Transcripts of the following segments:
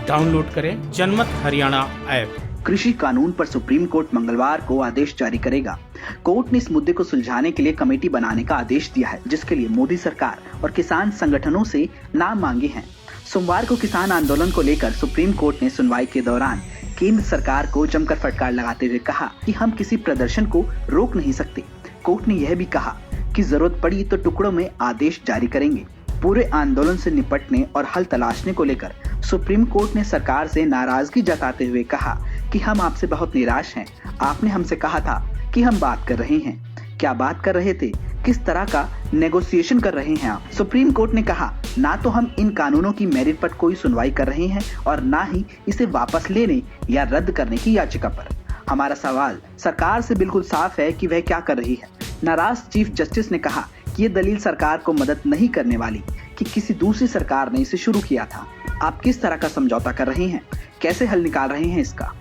Download करें जनमत Haryana app. कृषि कानून पर सुप्रीम कोर्ट मंगलवार को आदेश जारी करेगा। कोर्ट ने इस मुद्दे को सुलझाने के लिए कमेटी बनाने का आदेश दिया है, जिसके लिए मोदी सरकार और किसान संगठनों से नाम मांगे हैं। सोमवार को किसान आंदोलन को लेकर सुप्रीम कोर्ट ने सुनवाई के दौरान केंद्र सरकार को जमकर फटकार लगाते हुए कहा कि हम किसी प्रदर्शन को रोक नहीं सकते। कोर्ट ने यह भी कहा कि जरूरत पड़ी तो टुकड़ों में आदेश जारी करेंगे। पूरे आंदोलन से निपटने और हल तलाशने को लेकर सुप्रीम कोर्ट ने सरकार से नाराजगी जताते हुए कहा कि हम आपसे बहुत निराश हैं। आपने हमसे कहा था कि हम बात कर रहे हैं। क्या बात कर रहे थे? किस तरह का नेगोशिएशन कर रहे हैं आप? सुप्रीम कोर्ट ने कहा, ना तो हम इन कानूनों की मेरिट पर कोई सुनवाई कर रहे हैं और ना ही इसे वापस लेने या रद्द करने की याचिका पर। हमारा सवाल सरकार से बिल्कुल साफ है कि वह क्या कर रही है। नाराज चीफ जस्टिस ने कहा कि ये दलील सरकार को मदद नहीं करने वाली कि किसी दूसरी सरकार ने इसे शुरू किया था। आप किस तरह का समझौता कर रहे हैं? कैसे हल निकाल रहे हैं इसका?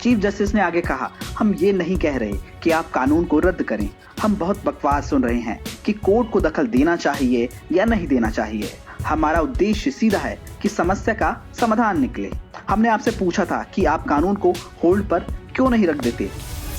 चीफ जस्टिस ने आगे कहा, हम ये नहीं कह रहे कि आप कानून को रद्द करें। हम बहुत बकवास सुन रहे हैं कि कोर्ट को दखल देना चाहिए या नहीं देना चाहिए। हमारा उद्देश्य सीधा है कि समस्या का समाधान निकले। हमने आपसे पूछा था कि आप कानून को होल्ड पर क्यों नहीं रख देते।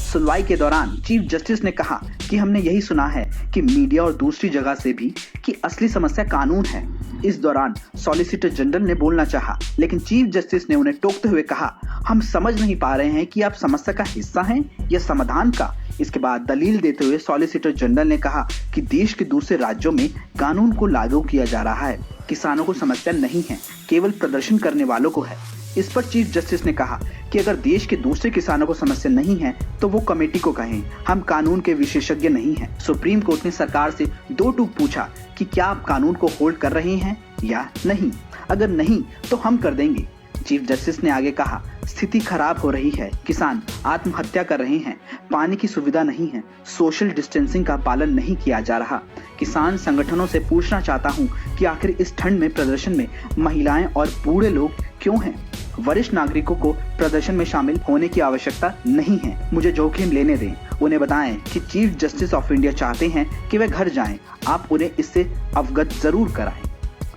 सुनवाई के दौरान चीफ जस्टिस ने कहा कि हमने यही सुना है कि मीडिया और दूसरी जगह से भी कि असली समस्या कानून है। इस दौरान सॉलिसिटर जनरल ने बोलना चाहा, लेकिन चीफ जस्टिस ने उन्हें टोकते हुए कहा, हम समझ नहीं पा रहे हैं कि आप समस्या का हिस्सा हैं या समाधान का। इसके बाद दलील देते हुए सॉलिसिटर जनरल ने कहा कि देश के दूसरे राज्यों में कानून को लागू किया जा रहा है। किसानों को समस्या नहीं है, केवल प्रदर्शन करने वालों को है। इस पर चीफ जस्टिस ने कहा कि अगर देश के दूसरे किसानों को समस्या नहीं है तो वो कमेटी को कहें, हम कानून के विशेषज्ञ नहीं हैं। सुप्रीम कोर्ट ने सरकार से दो टूक पूछा कि क्या आप कानून को होल्ड कर रहे हैं या नहीं। अगर नहीं तो हम कर देंगे। चीफ जस्टिस ने आगे कहा, स्थिति खराब हो रही है, किसान आत्महत्या कर रहे हैं, पानी की सुविधा नहीं है, सोशल डिस्टेंसिंग का पालन नहीं किया जा रहा। किसान संगठनों से पूछना चाहता हूं कि आखिर इस ठंड में प्रदर्शन में महिलाएं और बूढ़े लोग क्यों हैं? वरिष्ठ नागरिकों को प्रदर्शन में शामिल होने की आवश्यकता नहीं है। मुझे जोखिम लेने दें। उन्हें बताएं कि चीफ जस्टिस ऑफ इंडिया चाहते हैं कि वे घर जाएं। आप उन्हें इससे अवगत जरूर कराएं।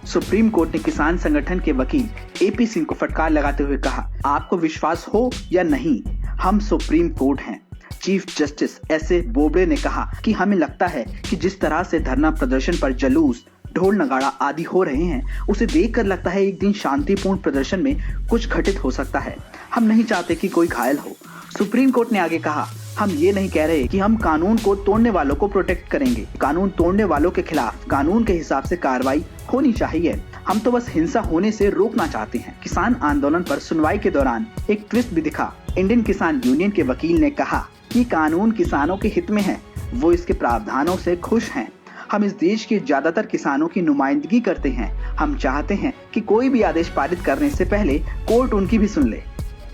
सुप्रीम कोर्ट ने किसान संगठन के वकील एपी सिंह को फटकार लगाते हुए कहा, आपको विश्वास हो या नहीं, हम सुप्रीम कोर्ट हैं। चीफ जस्टिस एसए बोबडे ने कहा कि हमें लगता है कि जिस तरह से धरना प्रदर्शन पर जुलूस, ढोल नगाड़ा आदि हो रहे हैं, उसे देखकर लगता है एक दिन शांतिपूर्ण प्रदर्शन में कुछ घटित हो सकता है। हम नहीं चाहते कि कोई घायल हो। सुप्रीम कोर्ट ने आगे कहा, हम ये नहीं कह रहे कि हम कानून को तोड़ने वालों को प्रोटेक्ट करेंगे। कानून तोड़ने वालों के खिलाफ कानून के हिसाब से कार्रवाई होनी चाहिए। हम तो बस हिंसा होने से रोकना चाहते हैं। किसान आंदोलन पर सुनवाई के दौरान एक ट्विस्ट भी दिखा। इंडियन किसान यूनियन के वकील ने कहा कि कानून किसानों के हित में है, वो इसके प्रावधानों से खुश हैं। हम इस देश के ज्यादातर किसानों की नुमाइंदगी करते हैं। हम चाहते हैं कि कोई भी आदेश पारित करने से पहले कोर्ट उनकी भी सुन ले।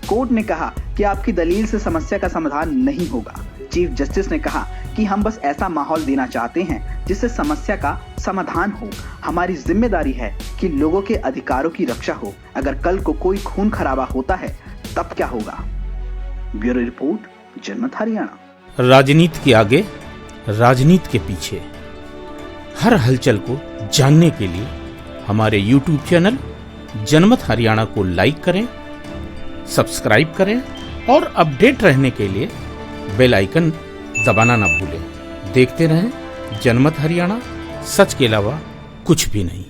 कोर्ट ने कहा कि आपकी दलील से समस्या का समाधान नहीं होगा। चीफ जस्टिस ने कहा कि हम बस ऐसा माहौल देना चाहते हैं जिससे समस्या का समाधान हो। हमारी जिम्मेदारी है कि लोगों के अधिकारों की रक्षा हो। अगर कल को कोई खून खराबा होता है तब क्या होगा? ब्यूरो रिपोर्ट, जनमत हरियाणा। राजनीति के आगे, राजनीति के पीछे, हर हलचल को जानने के लिए हमारे YouTube चैनल जनमत हरियाणा को लाइक करें, सब्सक्राइब करें और अपडेट रहने के लिए बेल आइकन दबाना ना भूलें। देखते रहें जनमत हरियाणा, सच के अलावा कुछ भी नहीं।